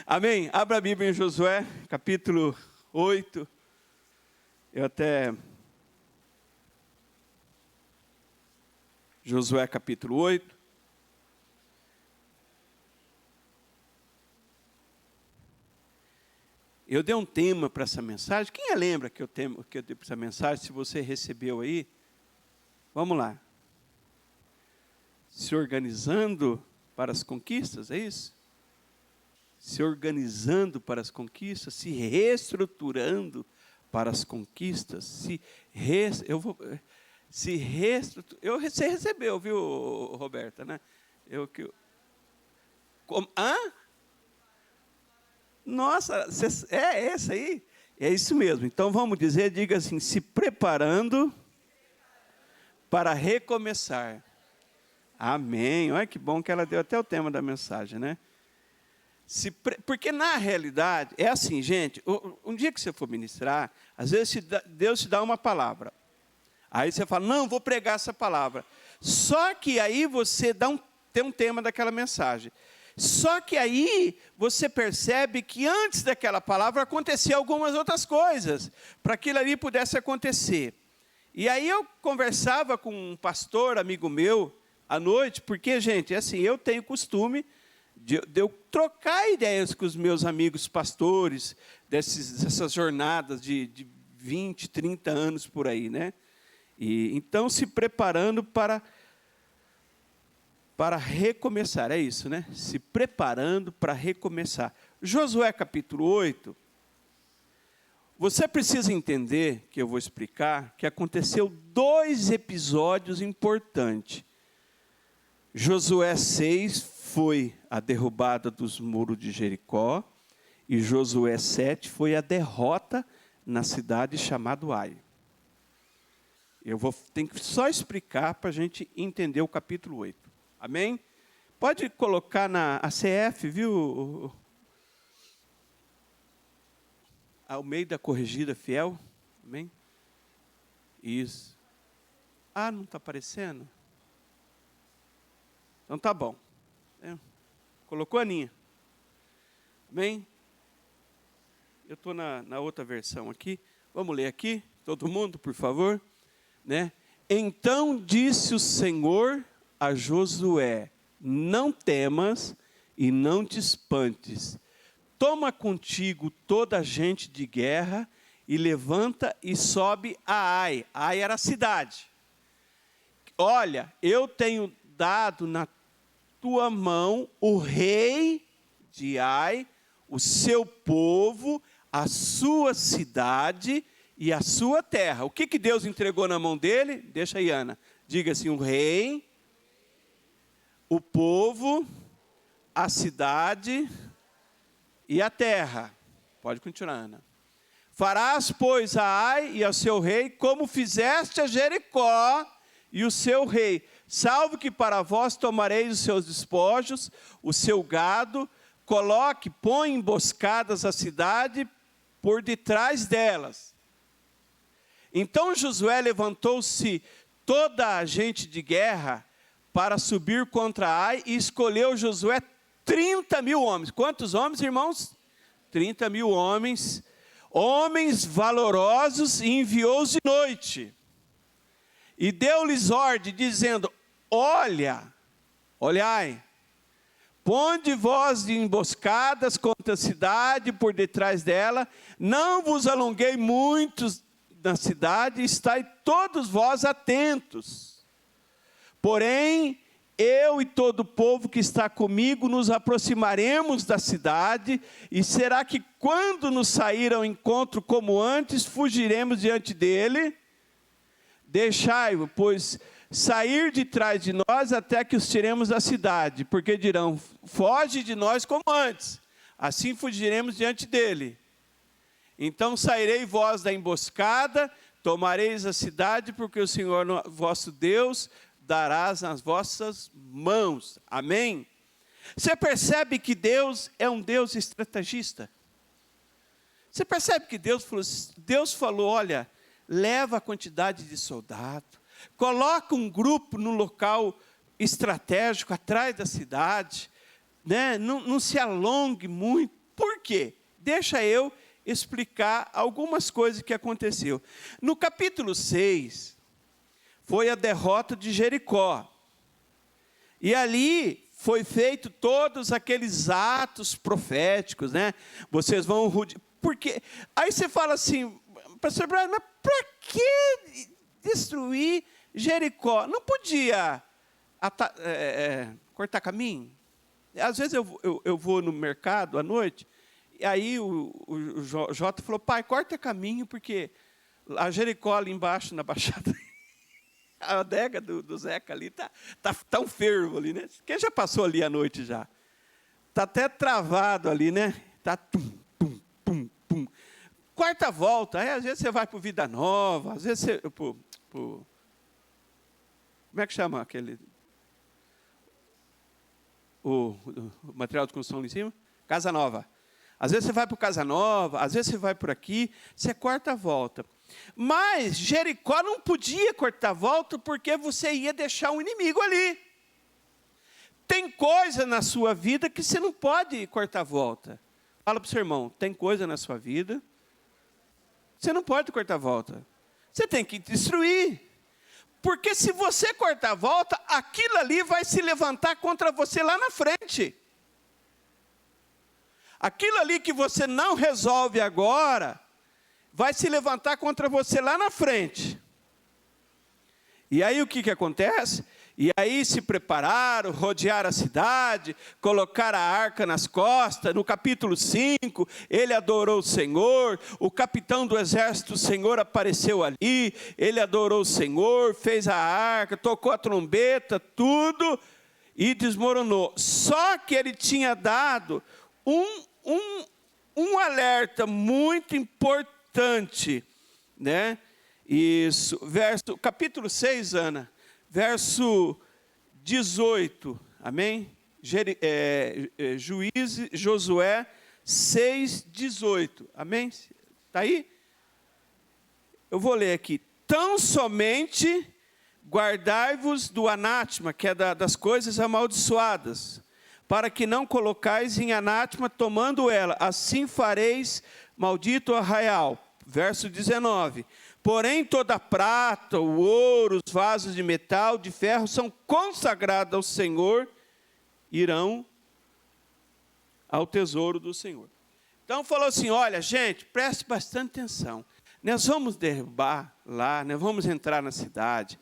Amém? Abra a Bíblia em Josué, capítulo 8. Josué, capítulo 8. Eu dei um tema para essa mensagem. Quem lembra que eu dei para essa mensagem? Se você recebeu aí, vamos lá. Se organizando para as conquistas, é isso? Se organizando para as conquistas, se reestruturando para as conquistas, você recebeu, viu, Roberta, né? Nossa, é essa aí? É isso mesmo. Então vamos dizer, diga assim, se preparando para recomeçar. Amém. Olha que bom que ela deu até o tema da mensagem, né? Porque na realidade, é assim, gente, um dia que você for ministrar, às vezes Deus te dá uma palavra. Aí você fala, não, vou pregar essa palavra. Só que aí você tem um tema daquela mensagem. Só que aí você percebe que antes daquela palavra aconteciam algumas outras coisas, para aquilo ali pudesse acontecer. E aí eu conversava com um pastor, amigo meu, à noite, porque, gente, assim, eu tenho costume de eu trocar ideias com os meus amigos pastores, dessas jornadas de 20, 30 anos por aí, né? E então, se preparando para recomeçar, é isso, né? Se preparando para recomeçar. Josué capítulo 8, você precisa entender, que eu vou explicar, que aconteceu 2 episódios importantes. Josué 6 foi a derrubada dos muros de Jericó, e Josué 7 foi a derrota na cidade chamada Ai. Tenho que só explicar para a gente entender o capítulo 8. Amém? Pode colocar na ACF, viu? Almeida Corrigida Fiel. Amém? Isso. Não está aparecendo? Então tá bom. Colocou a Aninha. Amém? Eu estou na outra versão aqui. Vamos ler aqui, todo mundo, por favor. Né? Então disse o Senhor a Josué: não temas e não te espantes. Toma contigo toda a gente de guerra e levanta e sobe a Ai. Ai era a cidade. Olha, eu tenho dado na tua mão o rei de Ai, o seu povo, a sua cidade e a sua terra. O que Deus entregou na mão dele? Deixa aí, Ana. Diga assim, o rei, o povo, a cidade e a terra. Pode continuar, Ana. Farás, pois, a Ai e ao seu rei, como fizeste a Jericó e o seu rei. Salvo que para vós tomareis os seus despojos, o seu gado, põe emboscadas a cidade por detrás delas. Então Josué levantou-se toda a gente de guerra para subir contra Ai, e escolheu Josué 30.000 homens. Quantos homens, irmãos? 30.000 homens, homens valorosos, e enviou-os de noite. E deu-lhes ordem, dizendo: olhai, ponde vós de emboscadas contra a cidade, por detrás dela, não vos alonguei muitos na cidade, estai todos vós atentos. Porém, eu e todo o povo que está comigo nos aproximaremos da cidade, e será que quando nos sair ao encontro como antes, fugiremos diante dele? Deixai-o, pois, sair de trás de nós até que os tiremos da cidade, porque dirão: foge de nós como antes, assim fugiremos diante dele. Então sairei vós da emboscada, tomareis a cidade, porque o Senhor vosso Deus darás nas vossas mãos. Amém? Você percebe que Deus é um Deus estrategista? Você percebe que Deus falou, olha, leva a quantidade de soldado, coloca um grupo no local estratégico, atrás da cidade, né? Não se alongue muito. quê? Deixa eu explicar algumas coisas que aconteceu. No capítulo 6, foi a derrota de Jericó. E ali foi feito todos aqueles atos proféticos, né? Vocês vão... Porque aí você fala assim, pastor Brian, mas para que destruir Jericó? Não podia cortar caminho? Às vezes eu vou no mercado à noite, e aí o Jota falou, pai, corta caminho, porque a Jericó ali embaixo, na Baixada, a adega do Zeca ali tá um fervo ali, né? Quem já passou ali à noite já? Está até travado ali, né? Está tum, tum, tum, tum. Quarta volta, aí às vezes você vai para o Vida Nova, às vezes você... como é que chama aquele... O material de construção ali em cima? Casa Nova. Às vezes você vai para o Casa Nova, às vezes você vai por aqui, você corta a volta. Mas Jericó não podia cortar a volta porque você ia deixar um inimigo ali. Tem coisa na sua vida que você não pode cortar a volta. Fala para o seu irmão, tem coisa na sua vida, você não pode cortar a volta. Você tem que destruir. Porque se você cortar a volta, aquilo ali vai se levantar contra você lá na frente. Aquilo ali que você não resolve agora, vai se levantar contra você lá na frente. E aí o que acontece? E aí se prepararam, rodearam a cidade, colocaram a arca nas costas. No capítulo 5, ele adorou o Senhor, o capitão do exército do Senhor apareceu ali, ele adorou o Senhor, fez a arca, tocou a trombeta, tudo, e desmoronou. Só que ele tinha dado um alerta muito importante, né? Isso, capítulo 6, Ana, verso 18, amém? Josué 6, 18, amém? Está aí? Eu vou ler aqui. Tão somente guardai-vos do anátema, que é das coisas amaldiçoadas, para que não colocais em anátema tomando ela, assim fareis maldito o arraial. Verso 19. Porém, toda a prata, o ouro, os vasos de metal, de ferro, são consagrados ao Senhor, irão ao tesouro do Senhor. Então, falou assim, olha, gente, preste bastante atenção. Nós vamos derrubar lá, nós vamos entrar na cidade.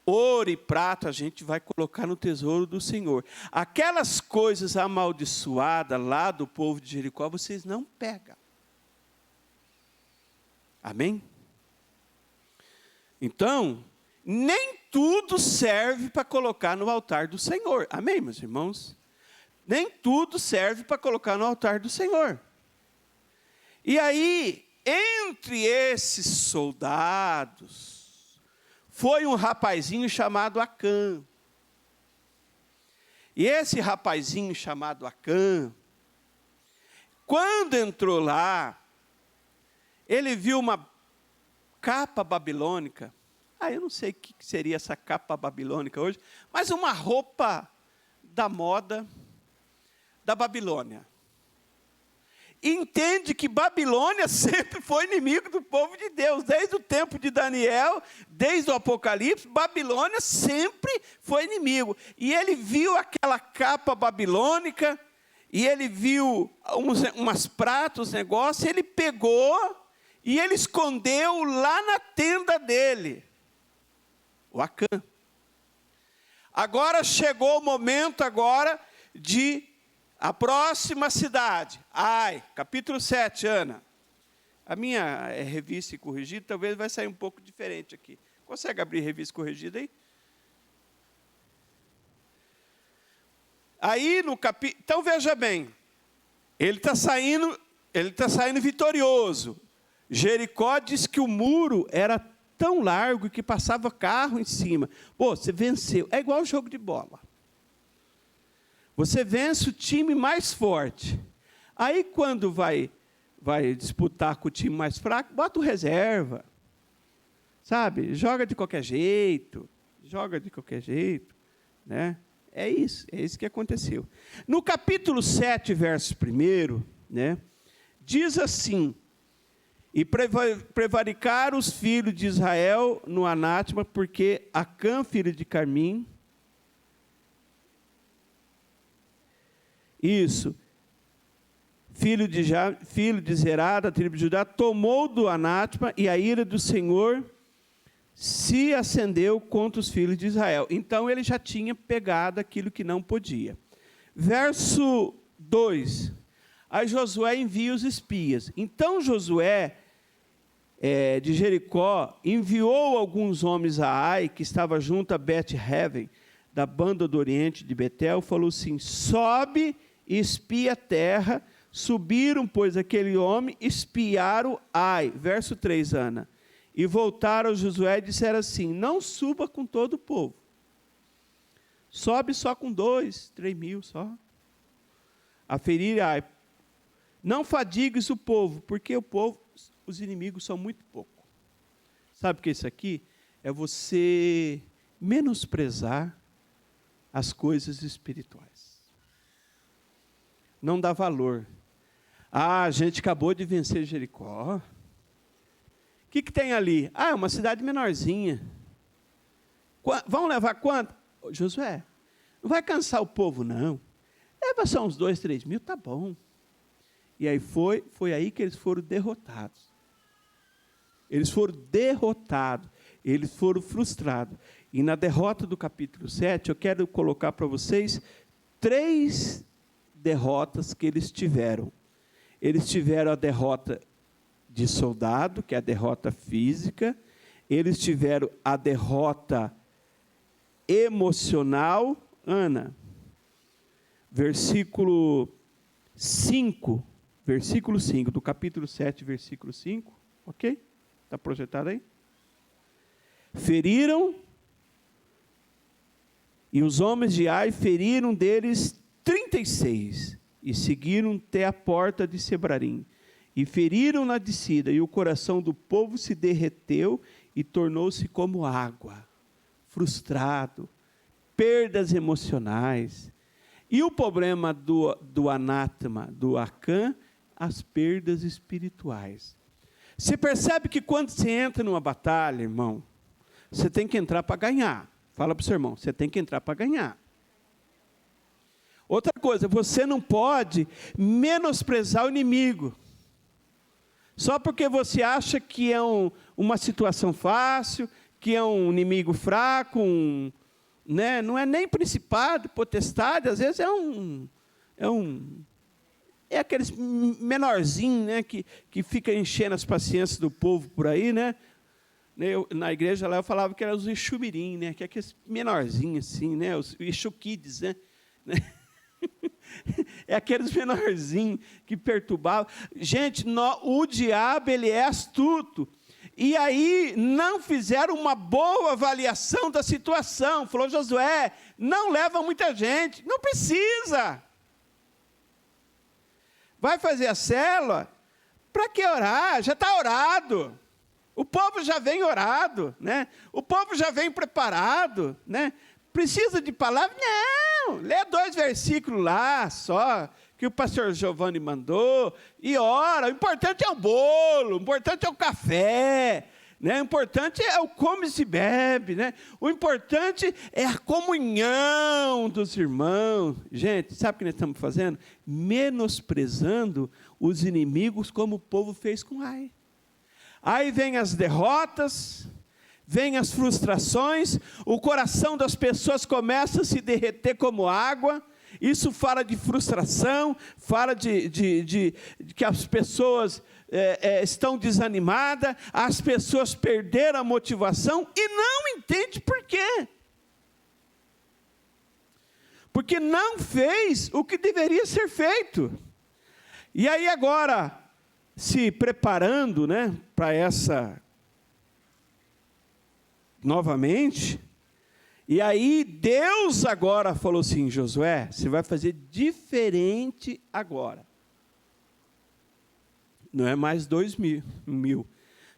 Ouro e prata a gente vai colocar no tesouro do Senhor. Aquelas coisas amaldiçoadas lá do povo de Jericó, vocês não pegam. Amém? Então, nem tudo serve para colocar no altar do Senhor. Amém, meus irmãos? Nem tudo serve para colocar no altar do Senhor. E aí, entre esses soldados, foi um rapazinho chamado Acã. E esse rapazinho chamado Acã, quando entrou lá, ele viu uma capa babilônica. Eu não sei o que seria essa capa babilônica hoje, mas uma roupa da moda da Babilônia. Entende que Babilônia sempre foi inimigo do povo de Deus, desde o tempo de Daniel, desde o Apocalipse, Babilônia sempre foi inimigo. E ele viu aquela capa babilônica, e ele viu umas pratas, negócio, ele pegou e ele escondeu lá na tenda dele, o Acã. Agora chegou o momento agora de a próxima cidade. Capítulo 7, Ana. A minha revista corrigida talvez vai sair um pouco diferente aqui. Consegue abrir revista corrigida aí? Aí no capítulo... Então veja bem. Ele está saindo vitorioso. Jericó diz que o muro era tão largo que passava carro em cima. Você venceu. É igual jogo de bola. Você vence o time mais forte. Aí, quando vai disputar com o time mais fraco, bota o reserva. Sabe? Joga de qualquer jeito. Né? É isso que aconteceu. No capítulo 7, verso 1, né? diz assim: e prevaricaram os filhos de Israel no anátema, porque Acã, filho de Carmim, filho de Zerá, da tribo de Judá, tomou do anátema, e a ira do Senhor se acendeu contra os filhos de Israel. Então ele já tinha pegado aquilo que não podia. Verso 2. Aí Josué envia os espias. Então Josué, de Jericó, enviou alguns homens a Ai, que estava junto a Bet-Heven, da banda do oriente de Betel, falou assim: sobe e espia a terra. Subiram, pois, aquele homem, espiaram Ai. Verso 3, Ana. E voltaram a Josué e disseram assim: não suba com todo o povo. Sobe só com 2, 3 mil só. A ferir Ai. Não fadigues o povo, porque o povo, os inimigos são muito pouco. Sabe o que é isso aqui? É você menosprezar as coisas espirituais. Não dá valor. A gente acabou de vencer Jericó. O que tem ali? É uma cidade menorzinha. Vão levar quanto? Josué, não vai cansar o povo, não. Leva só uns 2, 3 mil, tá bom. E aí foi aí que eles foram derrotados. Eles foram derrotados. Eles foram frustrados. E na derrota do capítulo 7, eu quero colocar para vocês 3 derrotas que eles tiveram. Eles tiveram a derrota de soldado, que é a derrota física. Eles tiveram a derrota emocional. Ana, versículo 5 do capítulo 7, versículo 5, ok? Está projetado aí? Feriram, e os homens de Ai feriram deles 36, e seguiram até a porta de Sebrarim, e feriram na descida, e o coração do povo se derreteu, e tornou-se como água, frustrado, perdas emocionais. E o problema do anátema, do Acã, as perdas espirituais. Você percebe que quando você entra numa batalha, irmão, você tem que entrar para ganhar. Fala para o seu irmão, você tem que entrar para ganhar. Outra coisa, você não pode menosprezar o inimigo. Só porque você acha que é uma situação fácil, que é um inimigo fraco, né? Não é nem principado, potestade, às vezes é aqueles menorzinho, né, que fica enchendo as paciências do povo por aí, né? Na igreja lá eu falava que eram os Exumirim, né, que é aqueles menorzinhos assim, né, os Exukids, né? É aqueles menorzinhos que perturbavam. Gente, o diabo, ele é astuto. E aí não fizeram uma boa avaliação da situação. Falou: Josué, não leva muita gente, não precisa. Vai fazer a célula? Para que orar? Já está orado. O povo já vem orado, né? O povo já vem preparado, né? Precisa de palavra? Não, lê 2 versículos lá só, que o pastor Giovanni mandou, e ora. O importante é o bolo, o importante é o café, né? O importante é o come e se bebe, né? O importante é a comunhão dos irmãos. Gente, sabe o que nós estamos fazendo? Menosprezando os inimigos, como o povo fez com Ai. Aí vem as derrotas, vem as frustrações, o coração das pessoas começa a se derreter como água. Isso fala de frustração, fala de que as pessoas estão desanimadas, as pessoas perderam a motivação e não entendem por quê. Porque não fez o que deveria ser feito. E aí agora, se preparando, né, para essa novamente, e aí Deus agora falou assim: Josué, você vai fazer diferente agora. Não é mais 2 mil,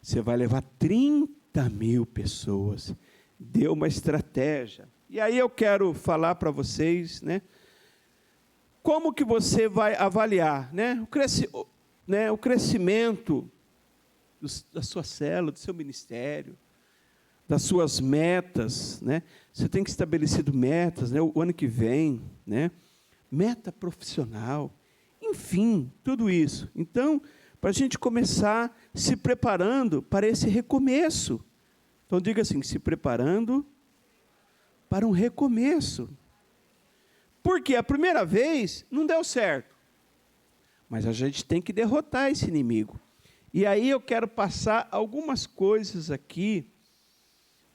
você vai levar 30 mil pessoas. Deu uma estratégia. E aí eu quero falar para vocês, né, como que você vai avaliar, né, né, o crescimento da sua célula, do seu ministério, das suas metas, né? Você tem que estabelecer metas, né? O ano que vem, né? Meta profissional, enfim, tudo isso. Então, para a gente começar se preparando para esse recomeço. Então, diga assim, se preparando para um recomeço. Porque a primeira vez não deu certo. Mas a gente tem que derrotar esse inimigo. E aí eu quero passar algumas coisas aqui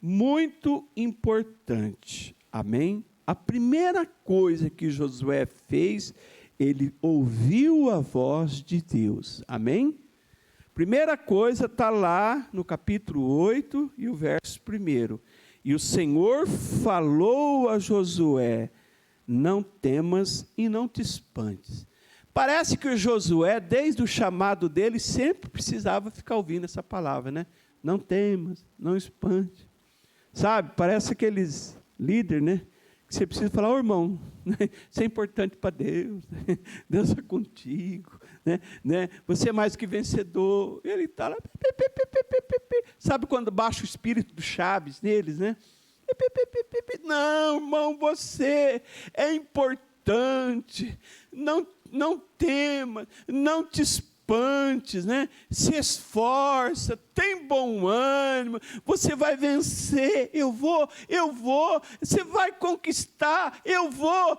muito importantes. Amém? A primeira coisa que Josué fez, ele ouviu a voz de Deus. Amém? Primeira coisa está lá no capítulo 8 e o verso 1. E o Senhor falou a Josué: não temas e não te espantes. Parece que o Josué, desde o chamado dele, sempre precisava ficar ouvindo essa palavra, né? Não temas, não espante. Sabe, parece aqueles líderes, né? Que você precisa falar, irmão, isso é importante para Deus, né? Deus é contigo, né? Você é mais que vencedor. Ele está lá, sabe quando baixa o espírito do Chaves neles, né? Não, irmão, você é importante, não tema, não te espantes, né? Se esforça, tem bom ânimo, você vai vencer, eu vou, você vai conquistar, eu vou,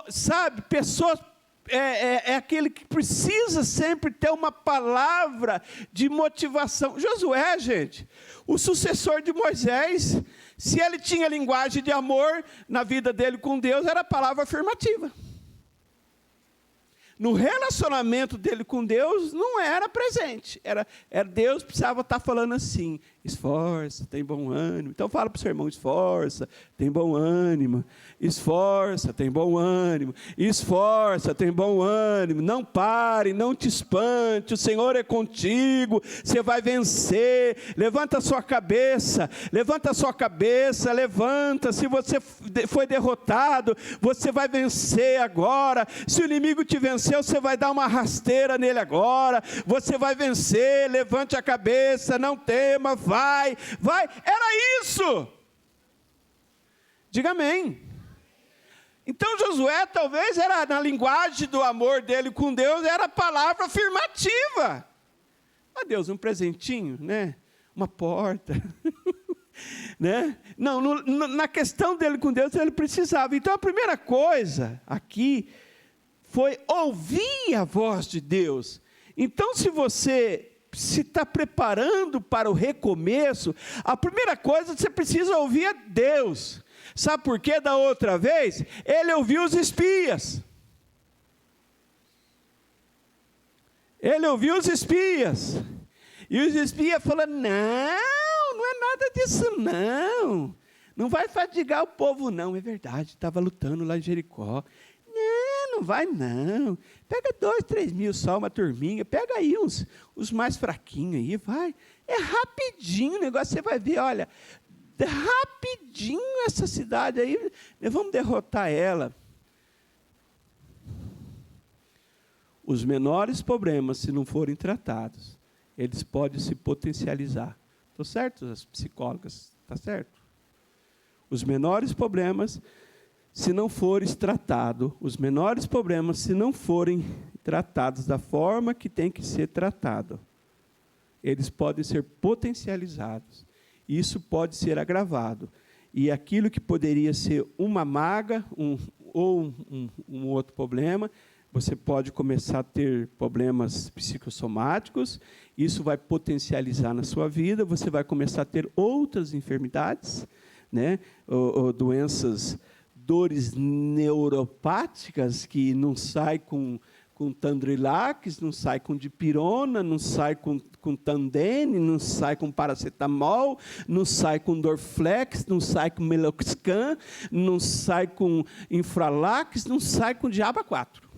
sabe? Pessoas, é aquele que precisa sempre ter uma palavra de motivação. Josué, gente, o sucessor de Moisés, se ele tinha linguagem de amor na vida dele com Deus, era a palavra afirmativa. No relacionamento dele com Deus, não era presente. Era Deus precisava estar falando assim, esforça, tem bom ânimo. Então fala para o seu irmão, esforça, tem bom ânimo. Esforça, tem bom ânimo. Esforça, tem bom ânimo. Não pare, não te espante, o Senhor é contigo, você vai vencer. Levanta a sua cabeça, levanta. Se você foi derrotado, você vai vencer agora. Se o inimigo te venceu, você vai dar uma rasteira nele agora. Você vai vencer, levante a cabeça, não tema, vai. Era isso. Diga amém. Então Josué talvez era na linguagem do amor dele com Deus, era a palavra afirmativa. Ah, Deus, um presentinho, né? Uma porta. Né? Não, na questão dele com Deus, ele precisava. Então a primeira coisa aqui foi ouvir a voz de Deus. Então, se você se está preparando para o recomeço, a primeira coisa você precisa ouvir a Deus. Sabe por quê? Da outra vez, ele ouviu os espias. Ele ouviu os espias. E os espias falaram, não é nada disso não. Não vai fadigar o povo não. É verdade, estava lutando lá em Jericó. Não vai não. Pega 2, 3 mil só, uma turminha. Pega aí os mais fraquinhos aí, vai. É rapidinho o negócio, você vai ver, olha. Rapidinho essa cidade aí, vamos derrotar ela. Os menores problemas, se não forem tratados, eles podem se potencializar. Estou certo, as psicólogas? Está certo? Os menores problemas, se não forem tratados, da forma que tem que ser tratado, eles podem ser potencializados. Isso pode ser agravado. E aquilo que poderia ser uma maga, ou um outro problema, você pode começar a ter problemas psicossomáticos, isso vai potencializar na sua vida, você vai começar a ter outras enfermidades, né? ou doenças, dores neuropáticas que não saem com Tandrilax, não sai com dipirona, não sai com Tandene, não sai com paracetamol, não sai com Dorflex, não sai com Meloxicam, não sai com Infralax, não sai com Diaba 4.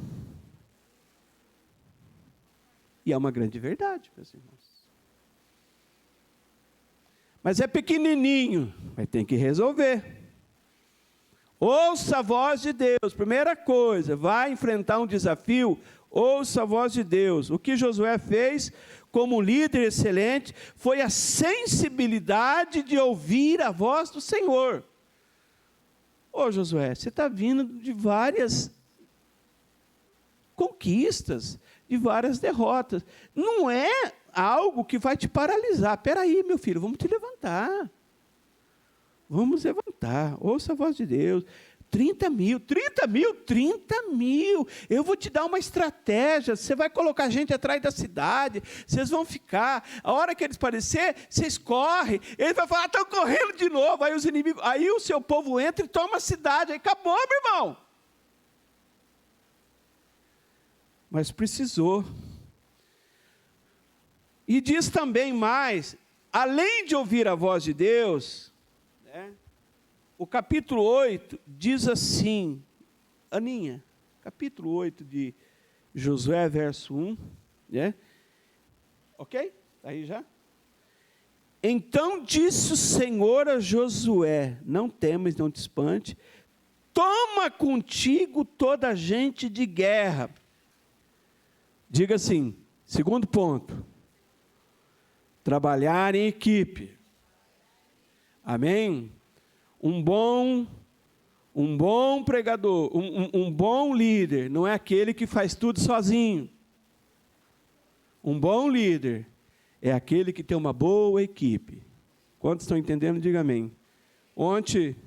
E é uma grande verdade, meus irmãos. Mas é pequenininho, mas tem que resolver. Ouça a voz de Deus. Primeira coisa, vai enfrentar um desafio, ouça a voz de Deus. O que Josué fez como líder excelente foi a sensibilidade de ouvir a voz do Senhor. Ô Josué, você está vindo de várias conquistas, de várias derrotas. Não é algo que vai te paralisar. Espera aí, meu filho, vamos te levantar. Vamos levantar, ouça a voz de Deus. 30 mil. Eu vou te dar uma estratégia. Você vai colocar gente atrás da cidade. Vocês vão ficar. A hora que eles aparecer, vocês correm. Ele vai falar, estão correndo de novo. Aí os inimigos, aí o seu povo entra e toma a cidade. Aí acabou, meu irmão. Mas precisou. E diz também mais, além de ouvir a voz de Deus, o capítulo 8 diz assim, Aninha, capítulo 8 de Josué, verso 1, ok? Aí já? Então disse o Senhor a Josué, não temas, não te espante, toma contigo toda a gente de guerra. Diga assim, segundo ponto, trabalhar em equipe. Amém? Um bom pregador, um bom líder, não é aquele que faz tudo sozinho. Um bom líder é aquele que tem uma boa equipe. Quantos estão entendendo? Diga amém. Ontem,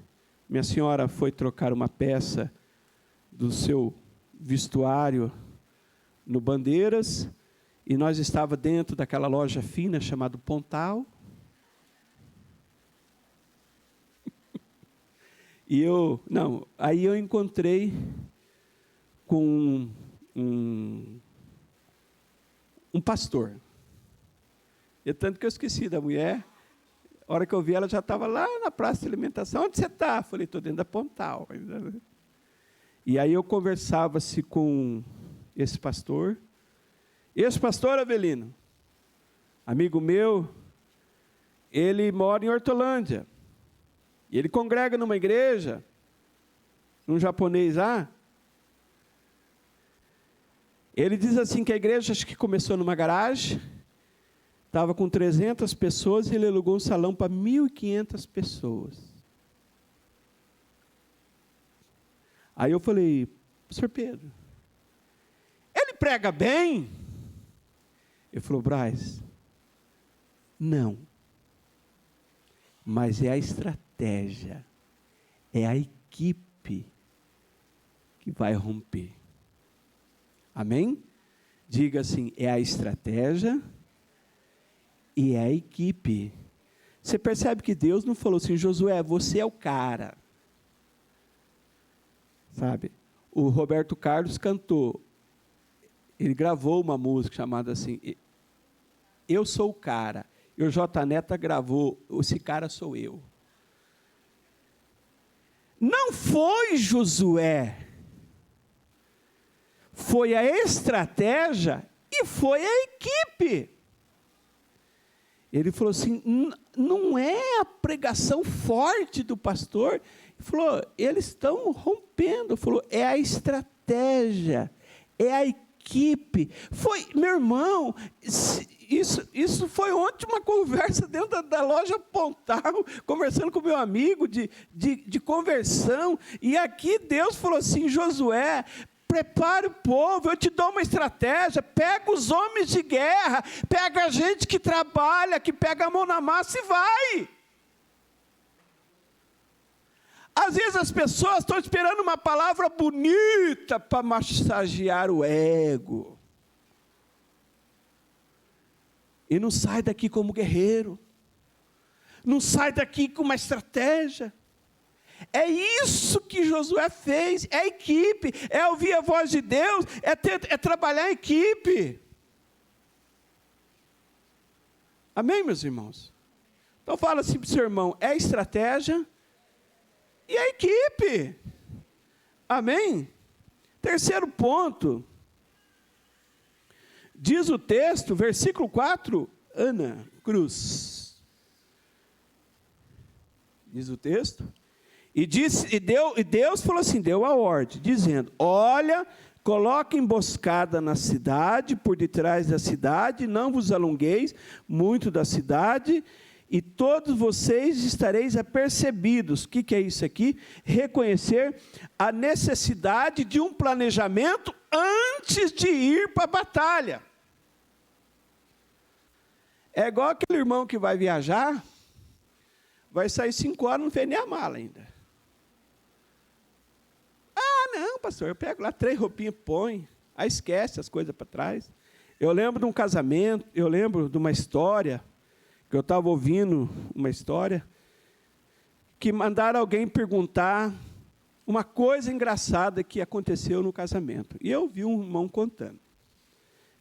minha senhora foi trocar uma peça do seu vestuário no Bandeiras, e nós estávamos dentro daquela loja fina chamada Pontal. Aí eu encontrei com um pastor. E tanto que eu esqueci da mulher, a hora que eu vi ela já estava lá na praça de alimentação. Onde você está? Falei, estou dentro da Pontal. E aí eu conversava-se com esse pastor. Esse pastor Avelino, amigo meu, ele mora em Hortolândia. E ele congrega numa igreja, um japonês lá. Ele diz assim que a igreja, acho que começou numa garagem, estava com 300 pessoas e ele alugou um salão para 1.500 pessoas. Aí eu falei, Sr. Pedro, ele prega bem? Ele falou, Braz, não. Mas é a estratégia, é a equipe que vai romper. Amém? Diga assim, é a estratégia e é a equipe. Você percebe que Deus não falou assim, Josué, você é o cara. Sabe? O Roberto Carlos cantou, ele gravou uma música chamada assim, Eu Sou o Cara. E o J. Neta gravou, esse cara sou eu. Não foi Josué, foi a estratégia e foi a equipe. Ele falou assim, não é a pregação forte do pastor. Ele falou, eles estão rompendo. Ele falou, é a estratégia, é a equipe. Foi, meu irmão, isso foi ontem uma conversa dentro da loja Pontal, conversando com meu amigo de conversão, e aqui Deus falou assim, Josué, prepare o povo, eu te dou uma estratégia, pega os homens de guerra, pega a gente que trabalha, que pega a mão na massa e vai. Às vezes as pessoas estão esperando uma palavra bonita para massagear o ego. E não sai daqui como guerreiro. Não sai daqui com uma estratégia. É isso que Josué fez, é equipe, é ouvir a voz de Deus, é trabalhar em equipe. Amém, meus irmãos? Então fala assim para o seu irmão, é a estratégia e a equipe. Amém? Terceiro ponto. Diz o texto, versículo 4, Ana Cruz. Diz o texto, E Deus falou assim, deu a ordem, dizendo, olha, coloque emboscada na cidade, por detrás da cidade, não vos alongueis muito da cidade, e todos vocês estareis apercebidos. O que é isso aqui? Reconhecer a necessidade de um planejamento antes de ir para a batalha. É igual aquele irmão que vai viajar, vai sair 5 horas, não fez nem a mala ainda. Não, pastor, eu pego lá 3 roupinhas, põe, aí esquece as coisas para trás. Eu lembro de um casamento, eu lembro de uma história, que eu estava ouvindo uma história, que mandaram alguém perguntar uma coisa engraçada que aconteceu no casamento. E eu vi um irmão contando,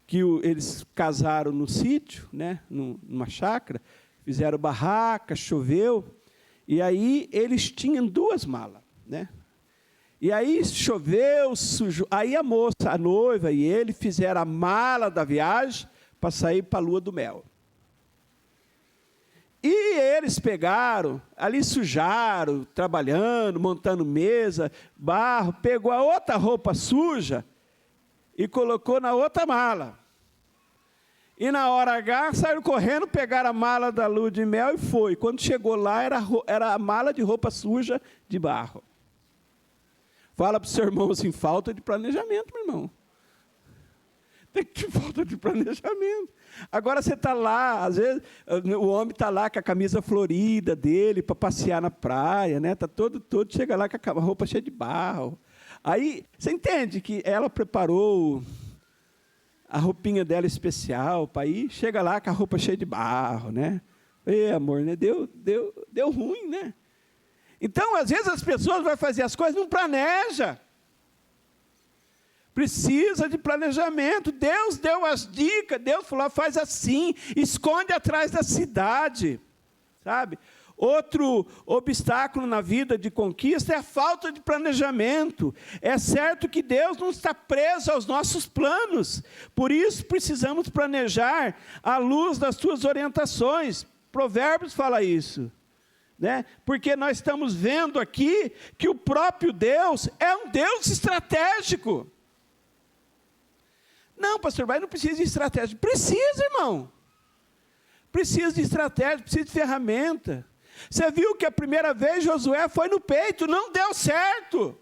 que eles casaram no sítio, né, numa chácara, fizeram barraca, choveu, e aí eles tinham 2 malas, né? E aí choveu, sujou. Aí a moça, a noiva e ele fizeram a mala da viagem para sair para a lua do mel. E eles pegaram, ali sujaram, trabalhando, montando mesa, barro, pegou a outra roupa suja e colocou na outra mala. E na hora H, saíram correndo, pegaram a mala da lua de mel e foi. Quando chegou lá, era a mala de roupa suja de barro. Fala para o seu irmão assim, falta de planejamento, meu irmão. Tem que ter falta de planejamento. Agora você está lá, às vezes, o homem está lá com a camisa florida dele, para passear na praia, né? Está todo, chega lá com a roupa cheia de barro. Aí, você entende que ela preparou a roupinha dela especial para ir, chega lá com a roupa cheia de barro, né? Amor, né? Deu ruim, né? Então, às vezes, as pessoas vão fazer as coisas, não planeja. Precisa de planejamento. Deus deu as dicas, Deus falou, faz assim, esconde atrás da cidade, sabe? Outro obstáculo na vida de conquista é a falta de planejamento. É certo que Deus não está preso aos nossos planos, por isso precisamos planejar à luz das suas orientações. Provérbios fala isso. Né? Porque nós estamos vendo aqui que o próprio Deus é um Deus estratégico. Não, pastor, mas não precisa de estratégia. Precisa, irmão. Precisa de estratégia, precisa de ferramenta. Você viu que a primeira vez Josué foi no peito, não deu certo.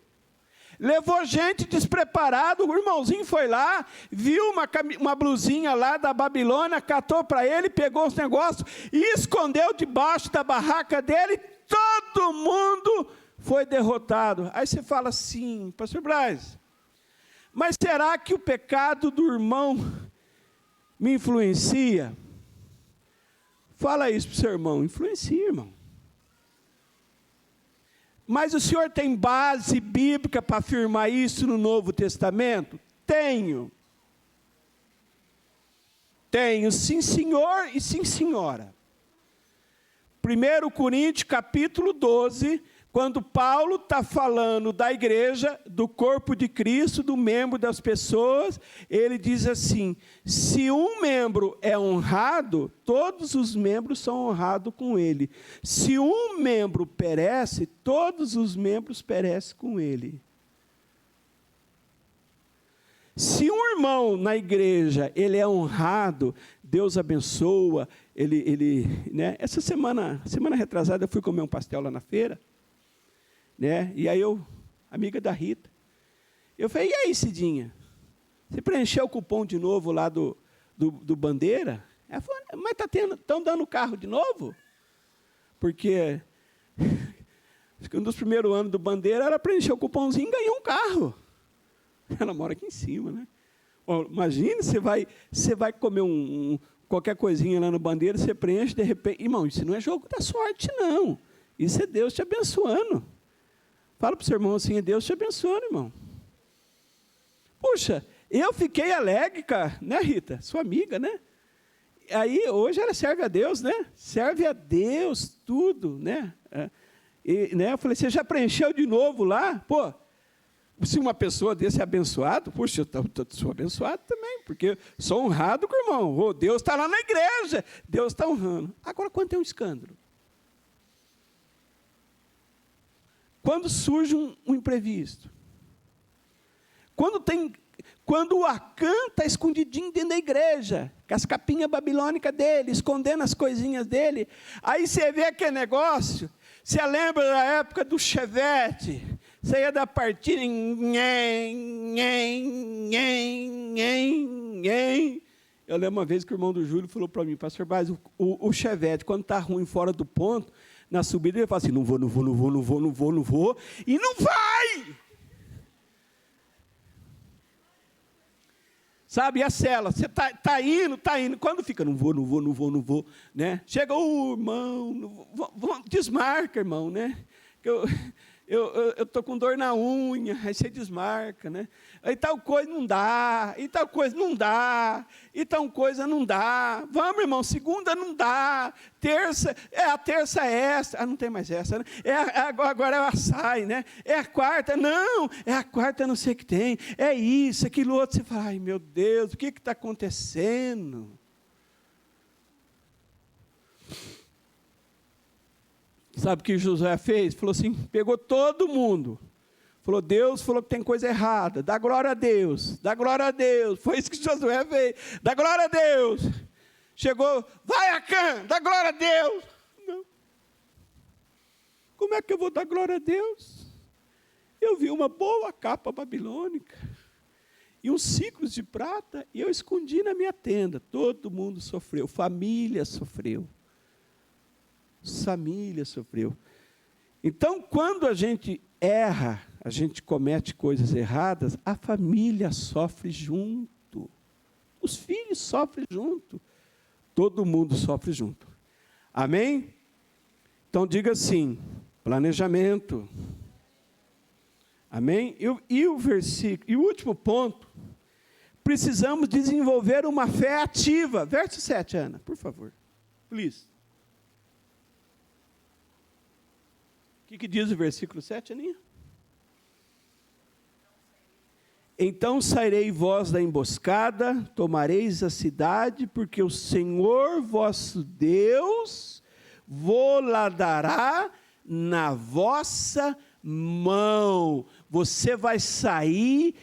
Levou gente despreparada, o irmãozinho foi lá, viu uma blusinha lá da Babilônia, catou para ele, pegou os negócios e escondeu debaixo da barraca dele, todo mundo foi derrotado. Aí você fala assim, pastor Braz, mas será que o pecado do irmão me influencia? Fala isso para o seu irmão, influencia, irmão. Mas o senhor tem base bíblica para afirmar isso no Novo Testamento? Tenho. Tenho, sim senhor e sim senhora. 1 Coríntios capítulo 12, quando Paulo está falando da igreja, do corpo de Cristo, do membro das pessoas, ele diz assim, se um membro é honrado, todos os membros são honrados com ele. Se um membro perece, todos os membros perecem com ele. Se um irmão na igreja, ele é honrado, Deus abençoa, né? Essa semana retrasada, eu fui comer um pastel lá na feira, né? E aí amiga da Rita, eu falei, e aí, Cidinha? Você preencheu o cupom de novo lá do Bandeira? Ela falou, mas estão dando carro de novo? Porque acho que um dos primeiros anos do Bandeira era preencher o cupomzinho e ganhar um carro. Ela mora aqui em cima, né? Bom, imagine, você vai comer qualquer coisinha lá no Bandeira, você preenche, de repente... Irmão, isso não é jogo da sorte, não. Isso é Deus te abençoando. Fala para o seu irmão assim, é Deus te abençoando, irmão. Puxa, eu fiquei alegre, cara, né, Rita? Sua amiga, né? Aí, hoje ela serve a Deus, né? Serve a Deus, tudo, né? Eu falei, você já preencheu de novo lá? Pô, se uma pessoa desse é abençoado, puxa, eu sou abençoado também, porque sou honrado com o irmão. Oh, Deus está lá na igreja, Deus está honrando. Agora, quando tem um escândalo? Quando surge um imprevisto. Quando o Acã está escondidinho dentro da igreja, com as capinhas babilônicas dele, escondendo as coisinhas dele, aí você vê aquele negócio, você lembra da época do Chevette, você ia da partida, eu lembro uma vez que o irmão do Júlio falou para mim, pastor Baez, o Chevette, quando está ruim fora do ponto, na subida ele fala assim, não vou, e não vai! Sabe, e a cela, você está indo, quando fica, não vou, né? Chega o irmão, desmarca, irmão, né? Eu estou com dor na unha, aí você desmarca, né? Aí tal coisa não dá, e tal coisa não dá, e tal coisa não dá. Vamos, irmão, segunda não dá, terça, a terça é essa, não tem mais essa, né? Agora ela sai, né? É a quarta, não, é a quarta não sei o que tem, é isso, aquilo outro, você fala, ai meu Deus, o que está acontecendo? Sabe o que Josué fez? Falou assim, pegou todo mundo. Falou, Deus falou que tem coisa errada. Dá glória a Deus. Dá glória a Deus. Foi isso que Josué fez. Dá glória a Deus. Chegou, vai Acã, dá glória a Deus. Não. Como é que eu vou dar glória a Deus? Eu vi uma boa capa babilônica e uns ciclos de prata e eu escondi na minha tenda. Todo mundo sofreu. Família sofreu. Família sofreu. Então, quando a gente erra, a gente comete coisas erradas, a família sofre junto. Os filhos sofrem junto. Todo mundo sofre junto. Amém? Então, diga assim, planejamento. Amém? E o versículo, e o último ponto, precisamos desenvolver uma fé ativa. Verso 7, Ana, por favor. Please. O que diz o versículo 7, Aninha? Então sairei vós da emboscada, tomareis a cidade, porque o Senhor vosso Deus vô-la dará na vossa mão. Você vai sair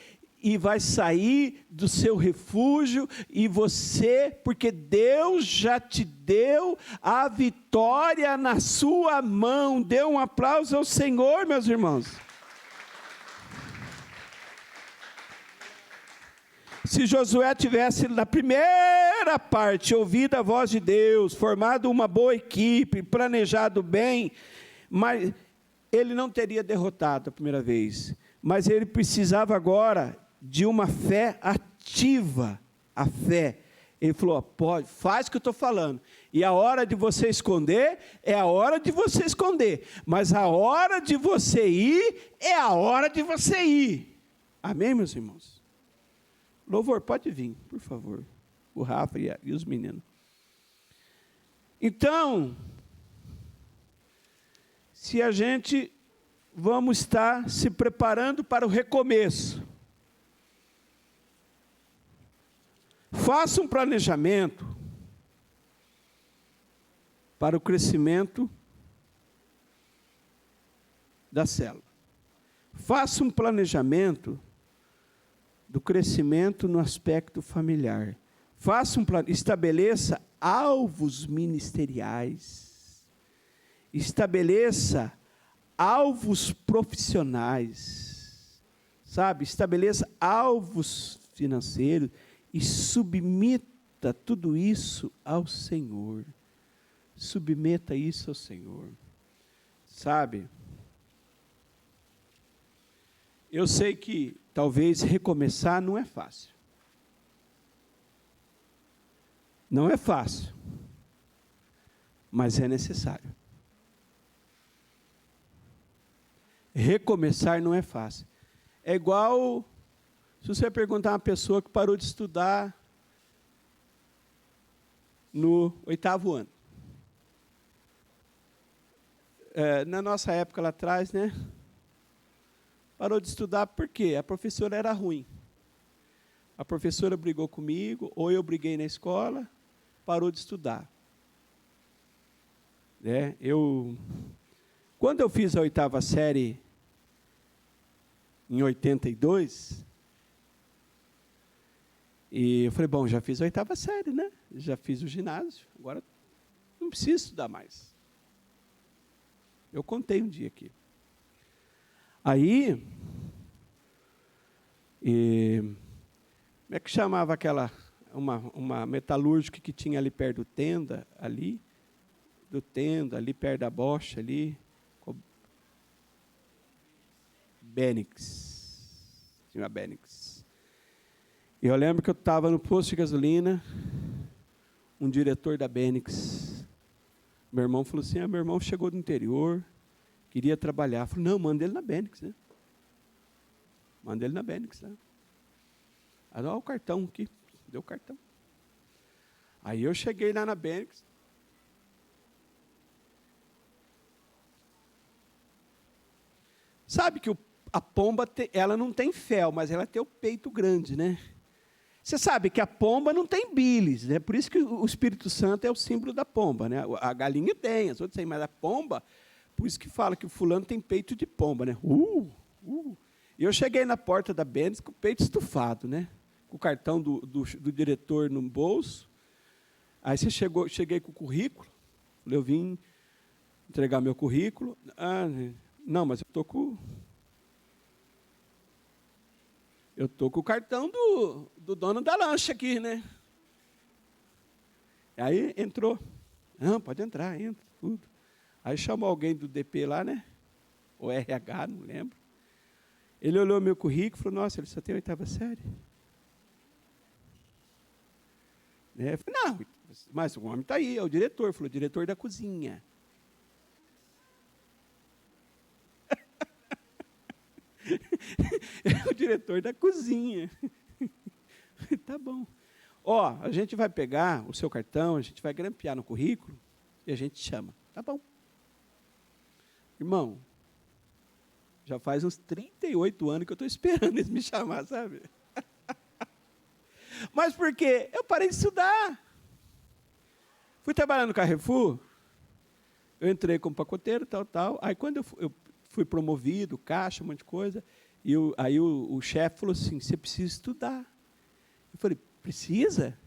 e vai sair do seu refúgio, e você, porque Deus já te deu a vitória na sua mão. Dê um aplauso ao Senhor, meus irmãos. Se Josué tivesse, na primeira parte, ouvido a voz de Deus, formado uma boa equipe, planejado bem, mas ele não teria derrotado a primeira vez. Mas ele precisava agora de uma fé ativa, a fé. Ele falou, pode, faz o que eu estou falando. E a hora de você esconder, é a hora de você esconder. Mas a hora de você ir, é a hora de você ir. Amém, meus irmãos? Louvor, pode vir, por favor. O Rafa e os meninos. Então, se a gente vamos estar se preparando para o recomeço. Faça um planejamento para o crescimento da célula. Faça um planejamento do crescimento no aspecto familiar. Estabeleça alvos ministeriais. Estabeleça alvos profissionais. Sabe? Estabeleça alvos financeiros. E submeta tudo isso ao Senhor. Submeta isso ao Senhor. Sabe? Eu sei que talvez recomeçar não é fácil. Não é fácil. Mas é necessário. Recomeçar não é fácil. É igual... Se você perguntar a uma pessoa que parou de estudar no 8º ano. Na nossa época lá atrás, né? Parou de estudar por quê? A professora era ruim. A professora brigou comigo, ou eu briguei na escola, parou de estudar. Quando eu fiz a 8ª série em 82. E eu falei, bom, já fiz a 8ª série, né? Já fiz o ginásio, agora não preciso estudar mais. Eu contei um dia aqui. Aí, como é que chamava aquela, uma metalúrgica que tinha ali perto do Tenda, ali perto da Bosch, ali, Benix, tinha uma Benix. E eu lembro que eu estava no posto de gasolina, um diretor da Benix, meu irmão falou assim, meu irmão chegou do interior, queria trabalhar. Eu falei, não, manda ele na Benix, né? Manda ele na Benix, né? Aí, ó, o cartão aqui, deu o cartão. Aí eu cheguei lá na Benix. Sabe que a pomba, ela não tem fel, mas ela tem o peito grande, né? Você sabe que a pomba não tem bilis, né? Por isso que o Espírito Santo é o símbolo da pomba, né? A galinha tem, as outras têm, mas a pomba, por isso que fala que o fulano tem peito de pomba, né? E eu cheguei na porta da Benz com o peito estufado, né? Com o cartão do diretor no bolso. Aí cheguei com o currículo, eu vim entregar meu currículo. Não, mas eu estou com o cartão do dono da lancha aqui, né? Aí entrou. Não, pode entrar, entra, tudo. Aí chamou alguém do DP lá, né? O RH, não lembro. Ele olhou meu currículo e falou, nossa, ele só tem 8ª série. Eu falei, não, mas o homem está aí, é o diretor. Falou, diretor da cozinha. É o diretor da cozinha. Tá bom. Ó, a gente vai pegar o seu cartão, a gente vai grampear no currículo e a gente chama. Tá bom. Irmão, já faz uns 38 anos que eu estou esperando eles me chamar, sabe? Mas por quê? Eu parei de estudar. Fui trabalhar no Carrefour, eu entrei como pacoteiro, tal. Aí quando eu fui promovido, caixa, um monte de coisa, e aí o chefe falou assim, você precisa estudar. Eu falei, precisa?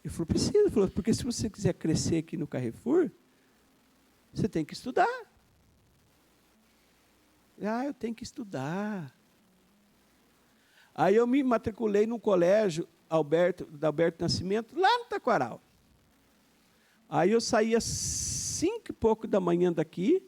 Ele falou, precisa. Ele falou, porque se você quiser crescer aqui no Carrefour, você tem que estudar. Eu tenho que estudar. Aí eu me matriculei num colégio da Alberto Nascimento, lá no Taquaral. Aí eu saía 5 e pouco da manhã daqui,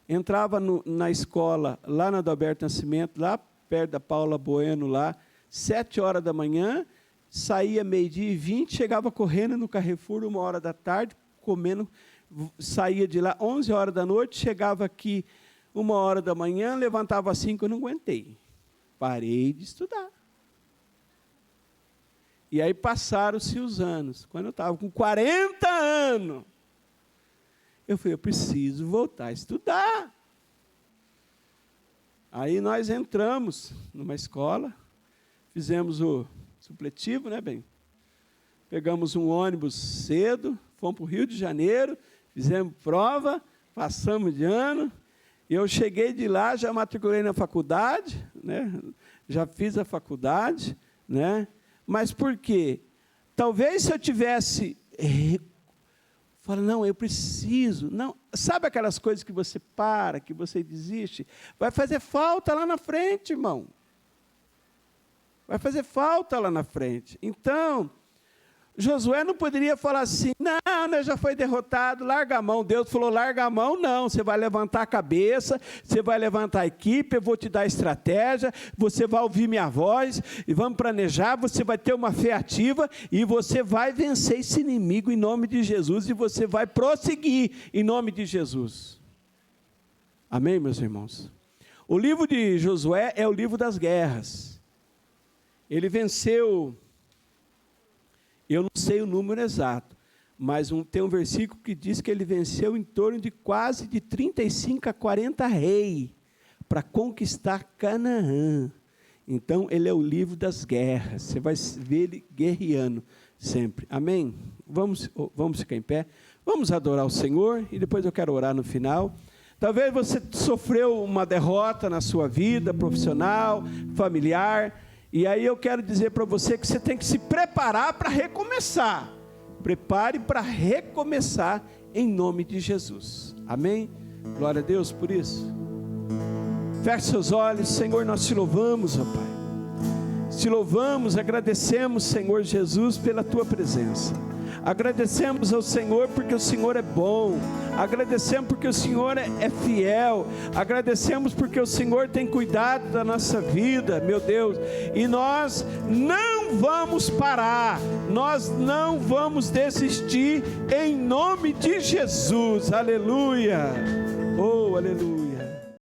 entrava na escola, lá na do Alberto Nascimento, lá perto da Paula Bueno, lá, 7 horas da manhã, saía 12h20, chegava correndo no Carrefour, 1h da tarde, comendo, saía de lá 11 horas da noite, chegava aqui 1h da manhã, levantava às 5, eu não aguentei. Parei de estudar. E aí passaram-se os anos. Quando eu estava com 40 anos, eu falei, eu preciso voltar a estudar. Aí nós entramos numa escola, fizemos o supletivo, né, bem? Pegamos um ônibus cedo, fomos para o Rio de Janeiro, fizemos prova, passamos de ano. Eu cheguei de lá, já matriculei na faculdade, né? Já fiz a faculdade, né? Mas por quê? Talvez se eu tivesse fala, não, eu preciso. Não, sabe aquelas coisas que você para, que você desiste? Vai fazer falta lá na frente, irmão. Vai fazer falta lá na frente. Então, Josué não poderia falar assim, não, né, já foi derrotado, larga a mão. Deus falou, larga a mão, não. Você vai levantar a cabeça, você vai levantar a equipe, eu vou te dar estratégia, você vai ouvir minha voz, e vamos planejar, você vai ter uma fé ativa, e você vai vencer esse inimigo em nome de Jesus, e você vai prosseguir em nome de Jesus. Amém, meus irmãos? O livro de Josué é o livro das guerras. Ele venceu... Eu não sei o número exato, mas tem um versículo que diz que ele venceu em torno de quase de 35 a 40 reis para conquistar Canaã. Então, ele é o livro das guerras. Você vai ver ele guerreando sempre. Amém? Vamos ficar em pé. Vamos adorar o Senhor e depois eu quero orar no final. Talvez você sofreu uma derrota na sua vida profissional, familiar. E aí eu quero dizer para você que você tem que se preparar para recomeçar. Prepare para recomeçar em nome de Jesus. Amém? Glória a Deus por isso. Feche seus olhos. Senhor, nós te louvamos, ó Pai. Te louvamos, agradecemos, Senhor Jesus, pela tua presença. Agradecemos ao Senhor porque o Senhor é bom. Agradecemos porque o Senhor é fiel. Agradecemos porque o Senhor tem cuidado da nossa vida, meu Deus. E nós não vamos parar. Nós não vamos desistir em nome de Jesus. Aleluia. Oh, aleluia.